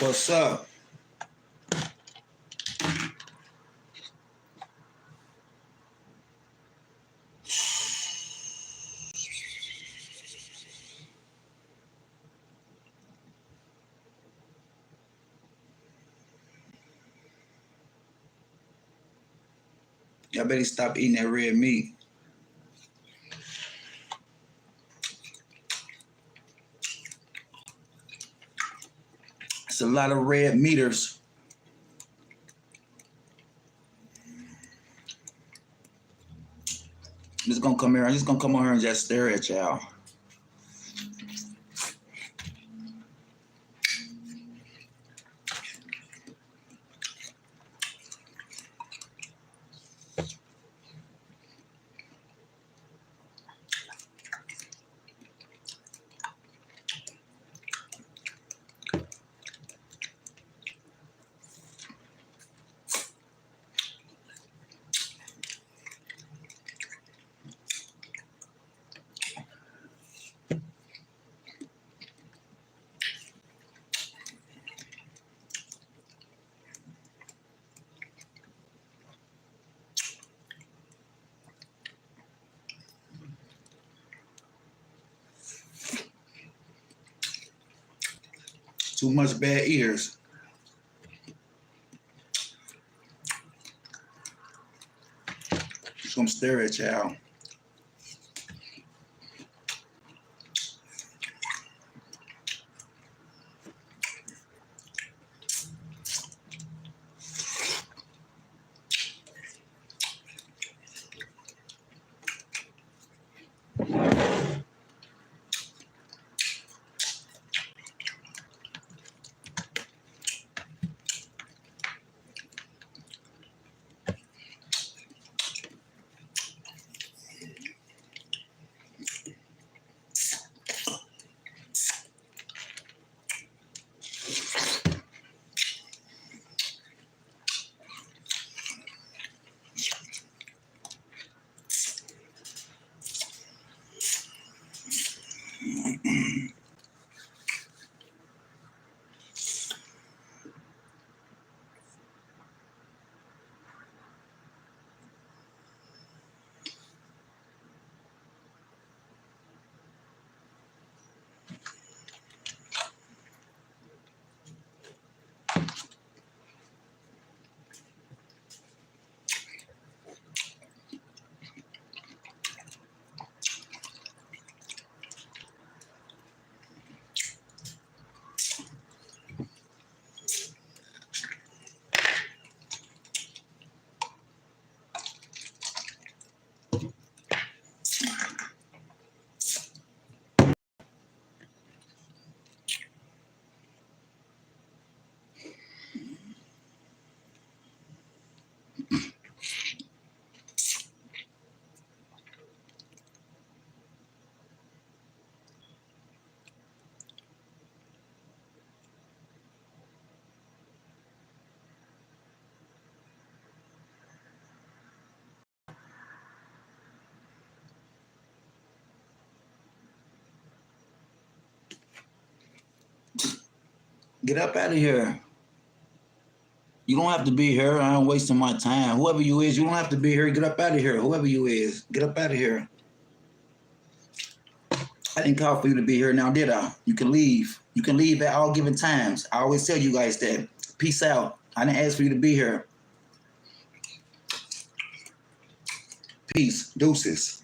What's up? Y'all better stop eating that red meat. It's a lot of red meters. I'm just gonna come here. I'm just gonna come on here and just stare at y'all. Too much bad ears. Just gonna stare at y'all. Get up out of here. You don't have to be here. I ain't wasting my time. Whoever you is, you don't have to be here. Get up out of here. Whoever you is, get up out of here. I didn't call for you to be here now, did I? You can leave. You can leave at all given times. I always tell you guys that. Peace out. I didn't ask for you to be here. Peace. Deuces.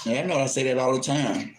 Yeah, I know I say that all the time.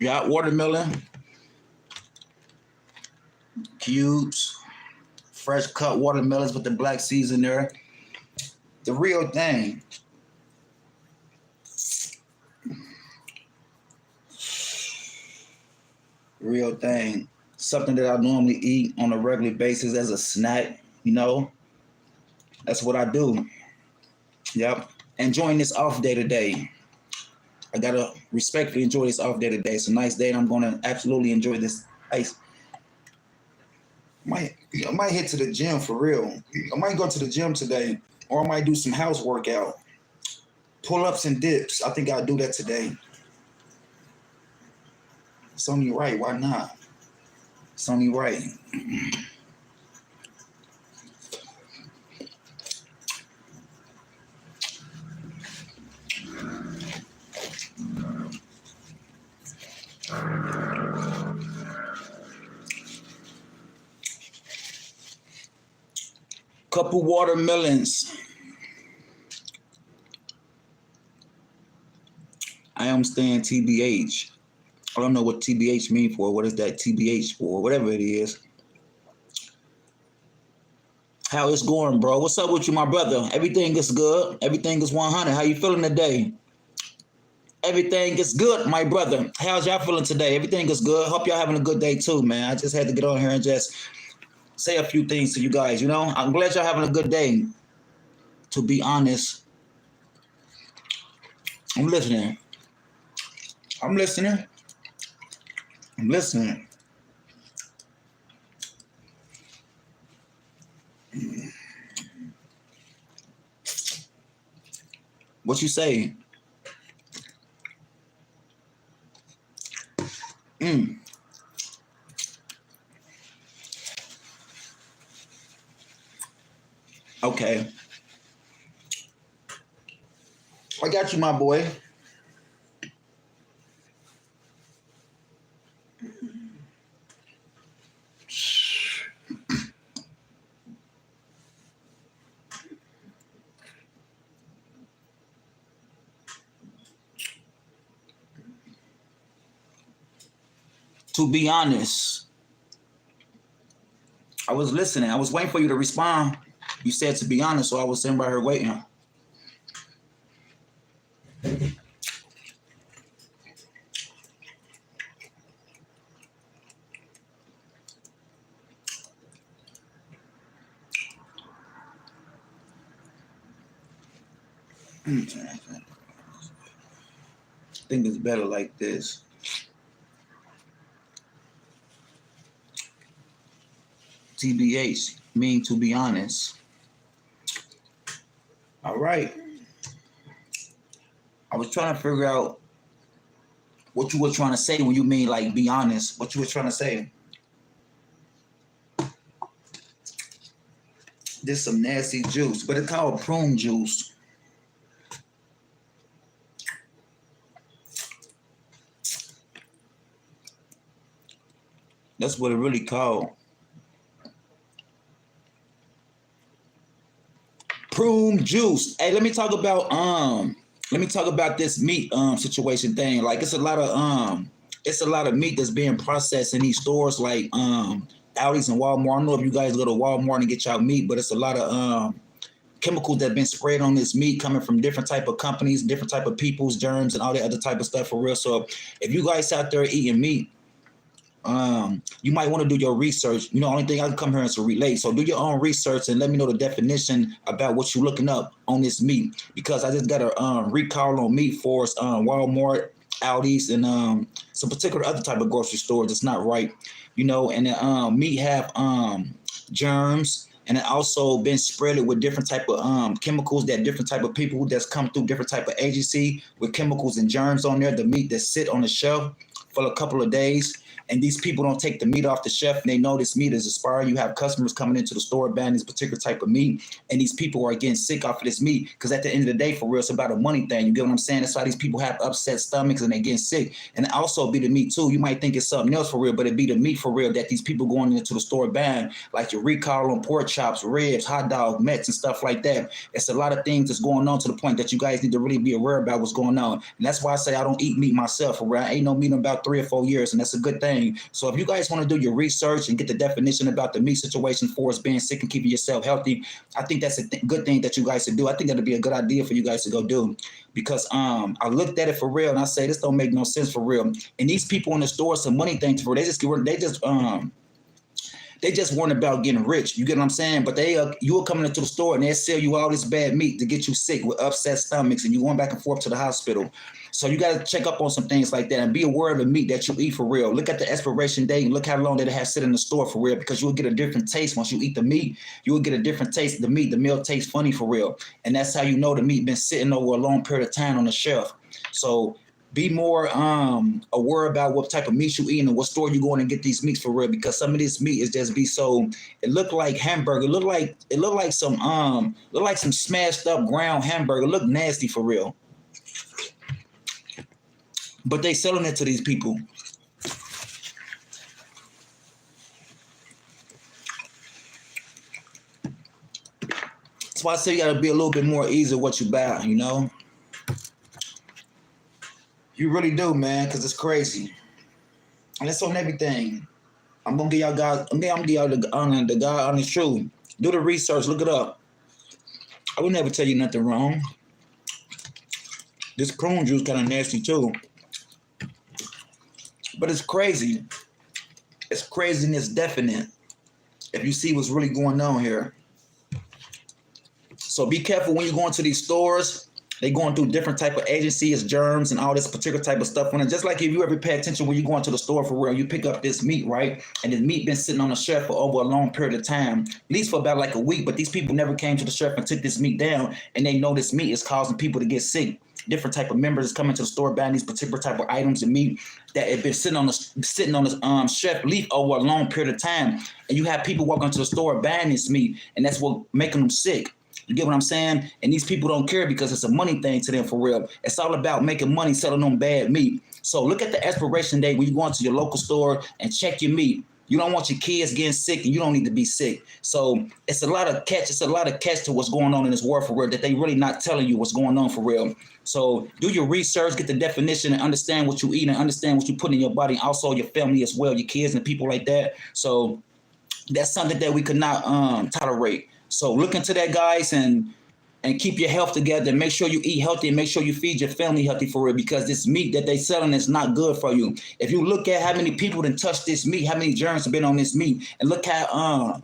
Yeah, watermelon, cubes, fresh cut watermelons with the black seeds in there. The real thing. Real thing. Something that I normally eat on a regular basis as a snack, you know. That's what I do. Yep. Enjoying this off day today. I gotta respectfully enjoy this off day today. It's a nice day and I'm gonna absolutely enjoy this ice. I might head to the gym for real. I might go to the gym today, or I might do some house workout. Pull-ups and dips. I think I'll do that today. It's only right. Why not? It's only right. Couple watermelons. I am staying TBH. I don't know what TBH mean for. What is that TBH for? Whatever it is. How it's going, bro? What's up with you, my brother? Everything is good. Everything is 100. How you feeling today? Everything is good, my brother. How's y'all feeling today? Everything is good. Hope y'all having a good day too, man. I just had to get on here and just say a few things to you guys, you know? I'm glad y'all having a good day. To be honest, I'm listening. I'm listening. I'm listening. What you say? Okay. I got you, my boy. To be honest, I was listening. I was waiting for you to respond. You said to be honest, so I was sitting by her waiting. I think it's better like this. TBH, mean to be honest. All right. I was trying to figure out what you were trying to say when you mean like be honest. What you were trying to say. This some nasty juice, but it's called prune juice. That's what it really called. Prune juice. Hey, let me talk about this meat situation thing. Like it's a lot of meat that's being processed in these stores like Aldi's and Walmart. I don't know if you guys go to Walmart and get y'all meat, but it's a lot of chemicals that have been sprayed on this meat coming from different type of companies, different type of people's germs and all that other type of stuff for real. So if you guys out there eating meat, you might want to do your research. You know, only thing I can come here is to relate. So do your own research and let me know the definition about what you're looking up on this meat, because I just got a recall on meat for Walmart, Aldi's, and some particular other type of grocery stores. It's not right, you know. And meat have germs, and it also been spreaded with different type of chemicals that different type of people that's come through different type of agency with chemicals and germs on there. The meat that sit on the shelf for a couple of days, and these people don't take the meat off the shelf, and they know this meat is expired. You have customers coming into the store buying this particular type of meat, and these people are getting sick off of this meat because at the end of the day, for real, it's about a money thing. You get what I'm saying? That's why these people have upset stomachs and they getting sick. And it also be the meat too. You might think it's something else for real, but it be the meat for real that these people going into the store buying, like your recall on pork chops, ribs, hot dog, mets, and stuff like that. It's a lot of things that's going on to the point that you guys need to really be aware about what's going on. And that's why I say I don't eat meat myself, for real. I ain't no meat in about 3 or 4 years, and that's a good thing. So if you guys want to do your research and get the definition about the meat situation for us being sick and keeping yourself healthy, I think that's a good thing that you guys should do. I think that'd be a good idea for you guys to go do, because I looked at it for real and I say this don't make no sense for real. And these people in the store, some money things for real. They just weren't about getting rich. You get what I'm saying? But you were coming into the store and they sell you all this bad meat to get you sick with upset stomachs, and you going back and forth to the hospital. So you got to check up on some things like that and be aware of the meat that you eat for real. Look at the expiration date and look how long that it has sit in the store for real, because you will get a different taste once you eat the meat. You will get a different taste of the meat. The meal tastes funny for real. And that's how you know the meat been sitting over a long period of time on the shelf. So be more aware about what type of meat you eat and what store you going and get these meats for real, because some of this meat is just be so, it look like hamburger, look like some smashed up ground hamburger, look nasty for real. But they selling it to these people. That's why I say you gotta be a little bit more easy what you buy, you know? You really do, man, because it's crazy. And it's on everything. I'm gonna give y'all guys, I'm gonna give y'all the God honest truth. Do the research, look it up. I would never tell you nothing wrong. This prune juice kind of nasty too. But it's crazy. It's crazy and it's definite. If you see what's really going on here. So be careful when you go into these stores. They going through different type of agencies, germs, and all this particular type of stuff. When just like if you ever pay attention when you go into the store for real, you pick up this meat, right? And this meat been sitting on the shelf for over a long period of time, at least for about like a week. But these people never came to the shelf and took this meat down, and they know this meat is causing people to get sick. Different type of members coming to the store buying these particular type of items and meat that have been sitting on the shelf leaf over a long period of time. And you have people walking to the store buying this meat, and that's what making them sick. You get what I'm saying? And these people don't care because it's a money thing to them for real. It's all about making money selling them bad meat. So look at the expiration date when you go into your local store and check your meat. You don't want your kids getting sick, and you don't need to be sick. So it's a lot of catch. It's a lot of catch to what's going on in this world for real that they really not telling you what's going on for real. So do your research, get the definition, and understand what you eat and understand what you put in your body, and also your family as well, your kids and people like that. So that's something that we could not tolerate. So look into that, guys, and keep your health together. And make sure you eat healthy and make sure you feed your family healthy for real, because this meat that they selling is not good for you. If you look at how many people done touched this meat, how many germs have been on this meat, and look how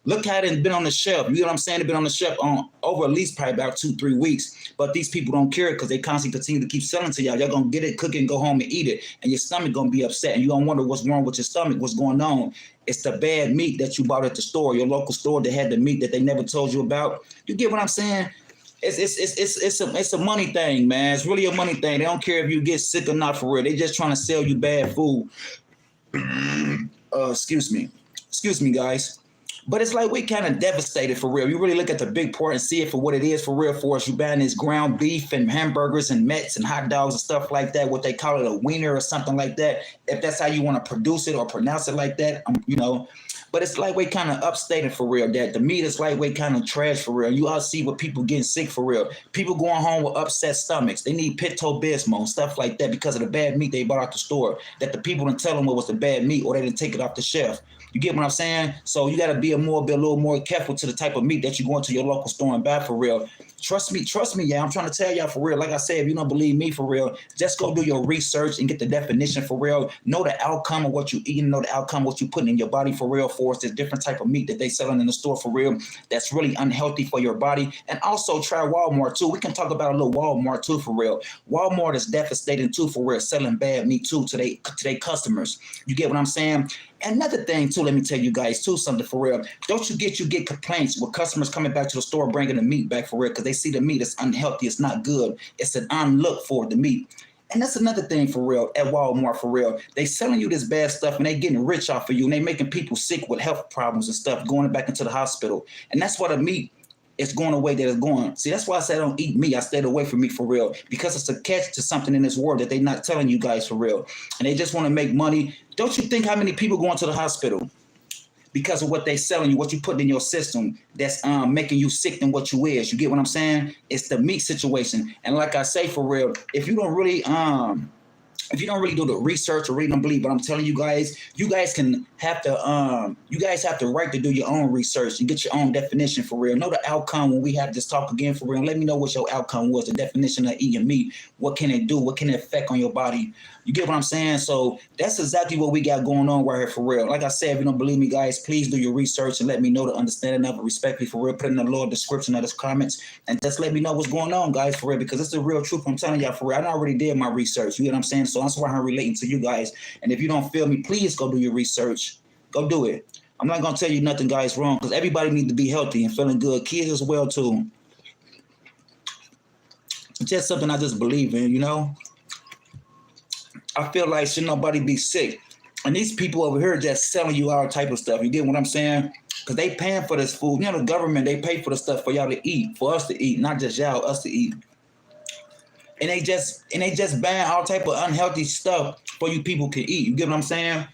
it's been on the shelf. You know what I'm saying? It's been on the shelf over at least probably about 2-3 weeks. But these people don't care because they constantly continue to keep selling to y'all. Y'all gonna get it, cook it, and go home and eat it, and your stomach gonna be upset, and you gonna wonder what's wrong with your stomach, what's going on. It's the bad meat that you bought at the store, your local store that had the meat that they never told you about. You get what I'm saying? It's a money thing, man. It's really a money thing. They don't care if you get sick or not for real. They just trying to sell you bad food. Excuse me, guys. But it's like we kind of devastated for real. You really look at the big part and see it for what it is for real for us. You buying this ground beef and hamburgers and mets and hot dogs and stuff like that, what they call it, a wiener or something like that. If that's how you want to produce it or pronounce it like that, you know. But it's lightweight kind of upstated for real, that the meat is lightweight kind of trash for real. You all see what people getting sick for real. People going home with upset stomachs. They need Pepto-Bismol, stuff like that, because of the bad meat they bought out the store, that the people didn't tell them what was the bad meat, or they didn't take it off the shelf. You get what I'm saying? So you got to be a little more careful to the type of meat that you go into your local store and buy for real. Trust me, yeah. I'm trying to tell y'all for real. Like I said, if you don't believe me for real, just go do your research and get the definition for real. Know the outcome of what you eating, know the outcome of what you putting in your body for real. For us, there's different type of meat that they selling in the store for real that's really unhealthy for your body. And also try Walmart too. We can talk about a little Walmart too for real. Walmart is devastating too for real, selling bad meat too to their customers. You get what I'm saying? Another thing too, let me tell you guys too something for real. Don't you get complaints with customers coming back to the store bringing the meat back for real because they see the meat is unhealthy, it's not good, it's an unlook for the meat. And that's another thing for real at Walmart for real. They selling you this bad stuff and they getting rich off of you and they making people sick with health problems and stuff going back into the hospital. And that's why the meat is going away that it's going. See, that's why I said I don't eat meat. I stayed away from meat for real because it's a catch to something in this world that they're not telling you guys for real. And they just want to make money. Don't you think how many people going to the hospital because of what they selling you, what you put in your system that's making you sick than what you is. You get what I'm saying? It's the meat situation. And like I say for real, if you don't really do the research or read and believe, but I'm telling you guys can have to you guys have the right to do your own research and get your own definition for real. Know the outcome when we have this talk again for real. Let me know what your outcome was, the definition of eating meat. What can it do? What can it affect on your body? You get what I'm saying? So that's exactly what we got going on right here for real. Like I said, if you don't believe me, guys, please do your research and let me know the understanding of it respectfully for real. Put it in the lower description of this comments and just let me know what's going on, guys, for real, because it's the real truth. I'm telling y'all for real. I already did my research. You get what I'm saying? So that's why I'm relating to you guys. And if you don't feel me, please go do your research. Go do it. I'm not going to tell you nothing, guys, wrong, because everybody needs to be healthy and feeling good. Kids as well, too. It's just something I just believe in, you know? I feel like should nobody be sick. And these people over here just selling you all type of stuff. You get what I'm saying? Because they paying for this food. You know, the government, they pay for the stuff for y'all to eat, for us to eat, not just y'all, us to eat. And they just ban all type of unhealthy stuff for you people can eat. You get what I'm saying?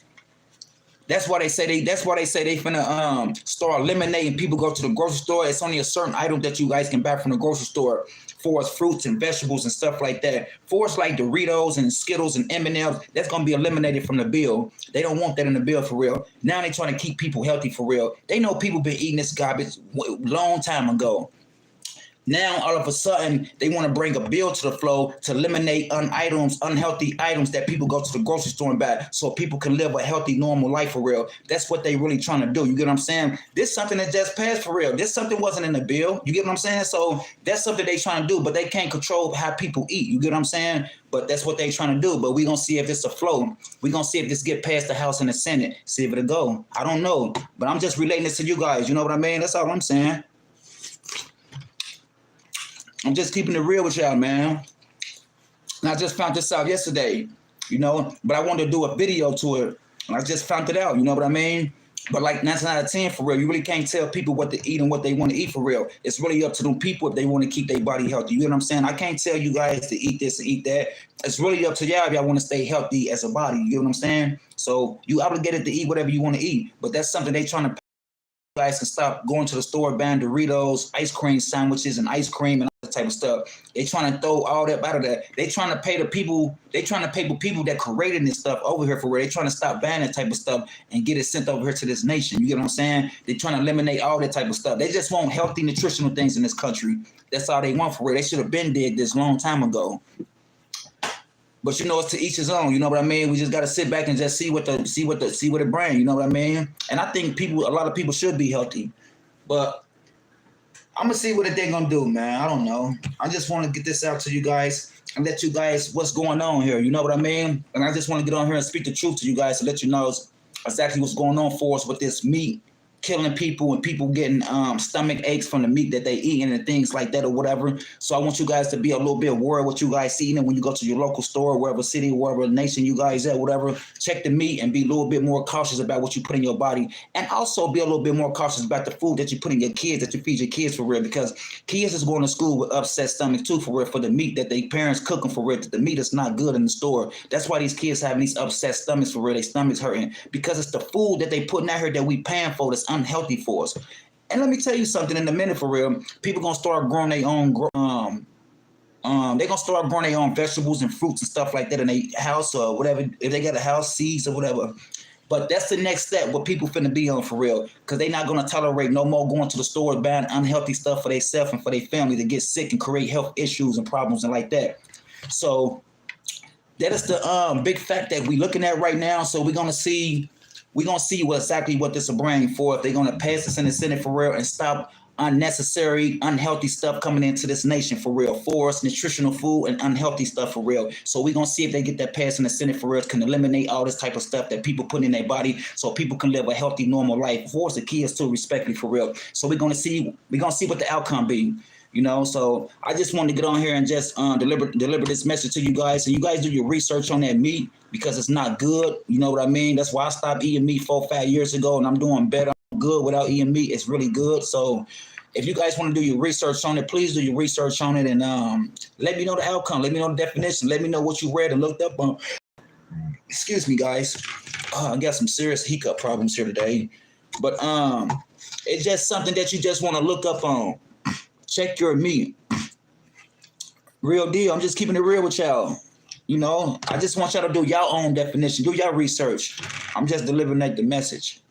That's why they say they finna start eliminating people go to the grocery store. It's only a certain item that you guys can buy from the grocery store for us fruits and vegetables and stuff like that. For us like Doritos and Skittles and M&Ms, that's gonna be eliminated from the bill. They don't want that in the bill for real. Now they trying to keep people healthy for real. They know people been eating this garbage long time ago. Now, all of a sudden, they want to bring a bill to the flow to eliminate unhealthy items that people go to the grocery store and buy so people can live a healthy, normal life for real. That's what they really trying to do. You get what I'm saying? This is something that just passed for real. This something wasn't in the bill. You get what I'm saying? So that's something they trying to do, but they can't control how people eat. You get what I'm saying? But that's what they trying to do. But we going to see if it's a flow. We going to see if this get past the House and the Senate. See if it'll go. I don't know. But I'm just relating this to you guys. You know what I mean? That's all I'm saying. I'm just keeping it real with y'all, man. And I just found this out yesterday, you know, but I wanted to do a video to it. And I just found it out, you know what I mean? But like 9 out of 10 for real, you really can't tell people what to eat and what they want to eat for real. It's really up to them people if they want to keep their body healthy. You know what I'm saying? I can't tell you guys to eat this and eat that. It's really up to y'all if y'all want to stay healthy as a body. You know what I'm saying? So you obligated to eat whatever you want to eat. But that's something they trying to guys can stop going to the store buying Doritos, ice cream sandwiches, and ice cream and all that type of stuff. They trying to throw all that out of that. They trying to pay the people. They trying to pay the people that created this stuff over here for where they trying to stop buying that type of stuff and get it sent over here to this nation. You get what I'm saying? They trying to eliminate all that type of stuff. They just want healthy, nutritional things in this country. That's all they want for real. They should have been did this long time ago. But you know, it's to each his own. You know what I mean? We just got to sit back and just see what it brings. You know what I mean? And I think a lot of people should be healthy. But I'm gonna see what they're gonna do, man. I don't know. I just want to get this out to you guys and let you guys what's going on here. You know what I mean? And I just want to get on here and speak the truth to you guys to let you know exactly what's going on for us with this meat killing people and people getting stomach aches from the meat that they eating and things like that or whatever. So I want you guys to be a little bit worried what you guys eating, and when you go to your local store, wherever city, wherever nation you guys at, whatever, check the meat and be a little bit more cautious about what you put in your body, and also be a little bit more cautious about the food that you put in your kids, that you feed your kids for real, because kids is going to school with upset stomach too for real, for the meat that their parents cooking for real, that the meat is not good in the store. That's why these kids having these upset stomachs for real, their stomachs hurting, because it's the food that they putting out here that we paying for that's unhealthy for us. And let me tell you something in a minute for real. People gonna start growing their own they gonna start growing their own vegetables and fruits and stuff like that in their house or whatever, if they got a house, seeds or whatever. But that's the next step what people finna be on for real, because they not gonna tolerate no more going to the store buying unhealthy stuff for themselves and for their family to get sick and create health issues and problems and like that. So that is the big fact that we looking at right now. So we're gonna see exactly what this will bring for if they're going to pass this in the Senate for real and stop unnecessary, unhealthy stuff coming into this nation for real, for us, nutritional food and unhealthy stuff for real. So we're going to see if they get that passed in the Senate for real, can eliminate all this type of stuff that people put in their body so people can live a healthy, normal life. For us, the kids too, respectfully for real. So we're going to see what the outcome be. You know, so I just wanted to get on here and just deliver this message to you guys. And you guys do your research on that meat because it's not good. You know what I mean? That's why I stopped eating meat 4 or 5 years ago, and I'm doing better. I'm good without eating meat. It's really good. So if you guys want to do your research on it, please do your research on it and let me know the outcome. Let me know the definition. Let me know what you read and looked up on. Excuse me, guys. I got some serious hiccup problems here today. But it's just something that you just want to look up on. Check your meat. Real deal. I'm just keeping it real with y'all. You know, I just want y'all to do y'all own definition. Do y'all research. I'm just delivering the message.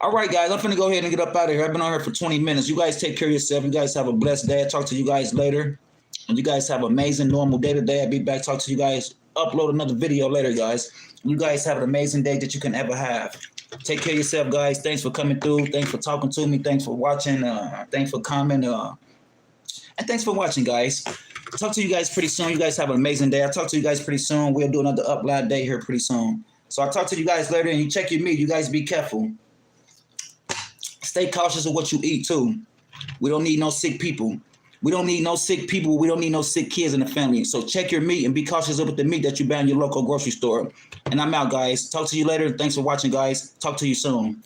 All right, guys. I'm finna go ahead and get up out of here. I've been on here for 20 minutes. You guys take care of yourself. You guys have a blessed day. I'll talk to you guys later. And you guys have an amazing, normal day today. I'll be back. Talk to you guys. Upload another video later, guys. You guys have an amazing day that you can ever have. Take care of yourself, guys. Thanks for coming through. Thanks for talking to me. Thanks for watching. Thanks for commenting. And thanks for watching, guys. Talk to you guys pretty soon. You guys have an amazing day. I'll talk to you guys pretty soon. We'll do another upload day here pretty soon. So I'll talk to you guys later, and you check your meat. You guys be careful. Stay cautious of what you eat, too. We don't need no sick people. We don't need no sick people. We don't need no sick kids in the family. So check your meat and be cautious of the meat that you buy in your local grocery store. And I'm out, guys. Talk to you later. Thanks for watching, guys. Talk to you soon.